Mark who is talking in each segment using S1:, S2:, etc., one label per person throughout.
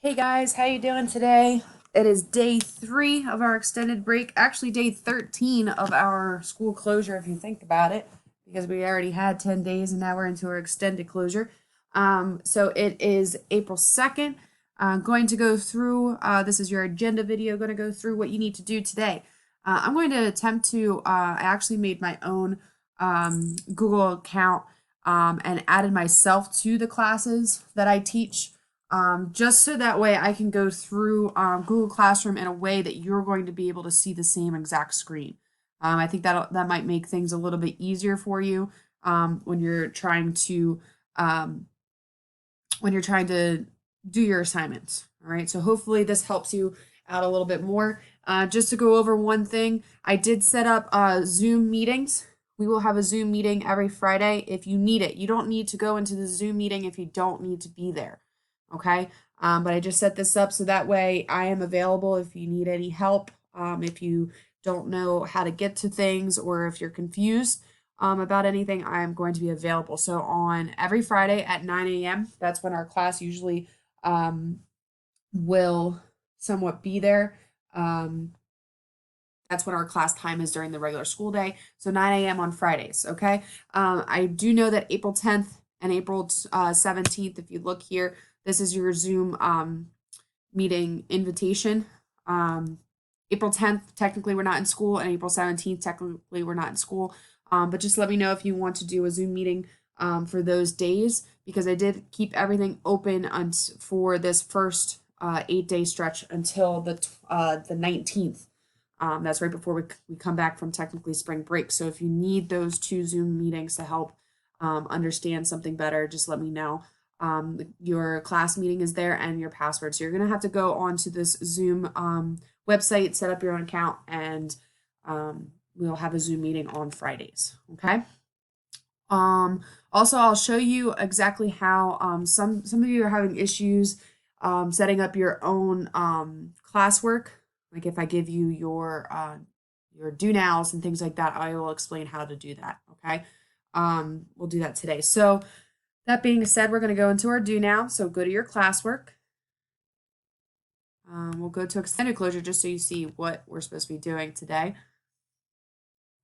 S1: Hey guys, how you doing today? It is day 3 of our extended break, actually day 13 of our school closure if you think about it, because we already had 10 days and now we're into our extended closure. So it is April 2nd. I'm going to go through, this is your agenda video, going to go through what you need to do today. I'm going to attempt to, I actually made my own Google account and added myself to the classes that I teach, just so that way I can go through Google Classroom in a way that you're going to be able to see the same exact screen. I think that might make things a little bit easier for you when you're trying to um, do your assignments. All right, so hopefully this helps you out a little bit more. Just to go over one thing, I did set up Zoom meetings. We will have a Zoom meeting every Friday if you need it. You don't need to go into the Zoom meeting if you don't need to be there. Okay, but I just set this up so that way I am available if you need any help, if you don't know how to get to things, or if you're confused about anything, I'm going to be available. So on every Friday at 9 a.m., that's when our class usually will somewhat be there. That's when our class time is during the regular school day. So 9 a.m. on Fridays, okay? I do know that April 10th and April 17th, if you look here, this is your Zoom meeting invitation. April 10th, technically we're not in school, and April 17th, technically we're not in school. But just let me know if you want to do a Zoom meeting for those days, because I did keep everything open for this first 8-day stretch until the 19th. That's right before we come back from technically spring break. So if you need those 2 Zoom meetings to help understand something better, just let me know. Your class meeting is there and your password. So you're going to have to go onto this Zoom website, set up your own account, and we'll have a Zoom meeting on Fridays. Okay. Also, I'll show you exactly how some of you are having issues setting up your own classwork. Like if I give you your do nows and things like that, I will explain how to do that. Okay. We'll do that today. So that being said, we're going to go into our do now. So go to your classwork. We'll go to extended closure just so you see what we're supposed to be doing today.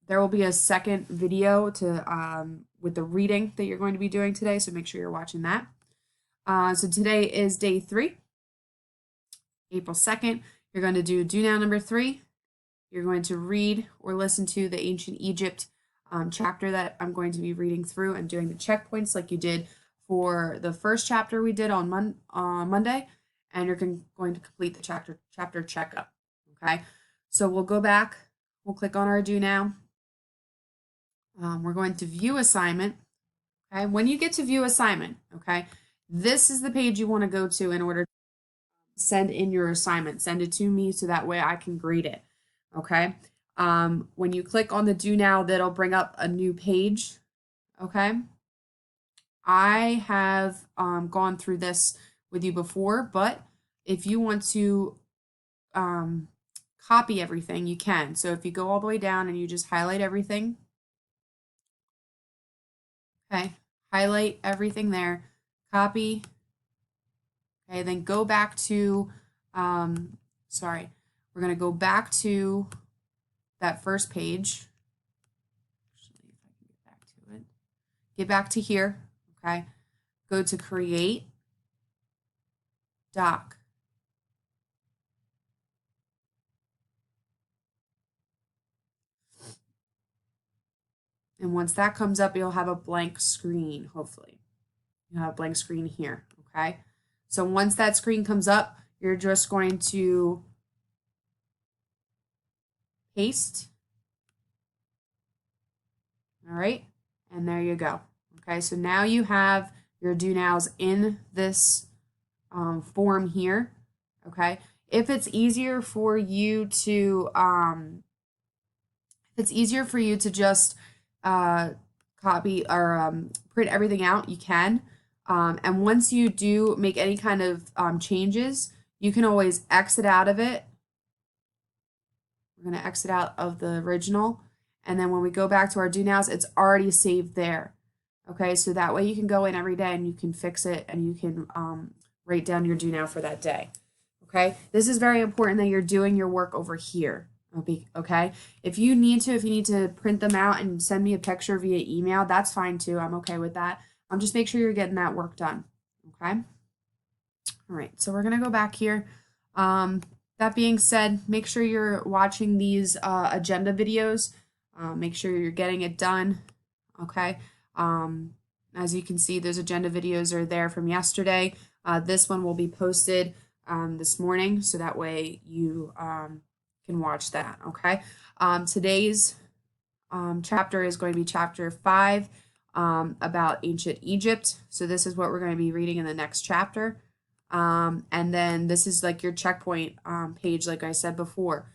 S1: There will be a second video to with the reading that you're going to be doing today, so make sure you're watching that. So today is day 3, April 2nd. You're going to do now number 3. You're going to read or listen to the Ancient Egypt chapter that I'm going to be reading through, and doing the checkpoints like you did for the first chapter we did on Monday, and you're going to complete the chapter checkup. Okay, so we'll go back. We'll click on our do now. We're going to view assignment. Okay, when you get to view assignment, okay, this is the page you want to go to in order to send in your assignment. Send it to me so that way I can grade it. Okay, when you click on the do now, that'll bring up a new page. Okay, I have gone through this with you before, but if you want to copy everything, you can. So if you go all the way down and you just highlight everything, okay, highlight everything there, copy, okay, then go back to, sorry, we're going to go back to that first page. Actually, if I can get back to it, get back to here, okay, go to create, doc. And once that comes up, you'll have a blank screen, hopefully. You'll have a blank screen here, okay? So once that screen comes up, you're just going to paste. All right, and there you go. Okay, so now you have your do nows in this form here. Okay, if it's easier for you to just copy or print everything out, you can. And once you do make any kind of changes, you can always exit out of it. We're going to exit out of the original. And then when we go back to our do nows, it's already saved there. Okay, so that way you can go in every day and you can fix it, and you can write down your do now for that day. Okay, this is very important that you're doing your work over here. Okay, if you need to print them out and send me a picture via email, that's fine too. I'm okay with that. Just make sure you're getting that work done. Okay. All right, so we're gonna go back here. That being said, make sure you're watching these agenda videos. Make sure you're getting it done. Okay. As you can see, those agenda videos are there from yesterday. This one will be posted this morning, so that way you can watch that. Okay. Today's chapter is going to be chapter 5 about ancient Egypt. So this is what we're going to be reading in the next chapter. And then this is like your checkpoint page, like I said before.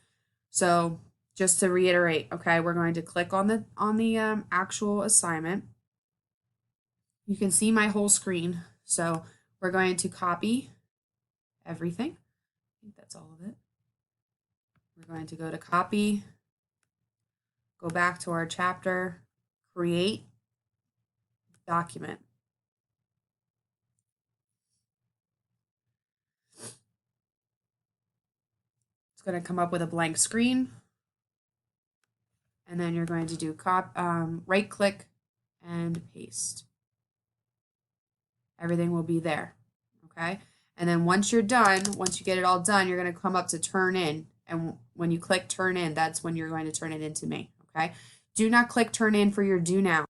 S1: So just to reiterate, okay, we're going to click on the actual assignment. You can see my whole screen. So we're going to copy everything. I think that's all of it. We're going to go to copy, go back to our chapter, create, document. It's going to come up with a blank screen. And then you're going to do right click and paste. Everything will be there. Okay. And then once you're done, once you get it all done, you're going to come up to turn in. And when you click turn in, that's when you're going to turn it into me. Okay. Do not click turn in for your do now.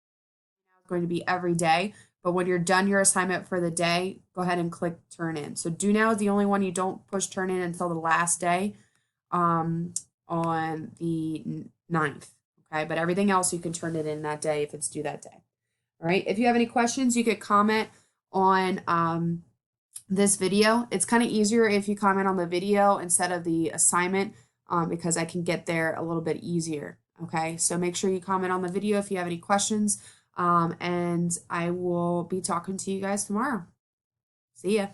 S1: It's going to be every day. But when you're done your assignment for the day, go ahead and click turn in. So do now is the only one you don't push turn in until the last day on the 9th. Okay. But everything else you can turn it in that day if it's due that day. All right. If you have any questions, you could comment on this video. It's kind of easier if you comment on the video instead of the assignment because I can get there a little bit easier. Okay, so make sure you comment on the video if you have any questions, and I will be talking to you guys tomorrow. See ya.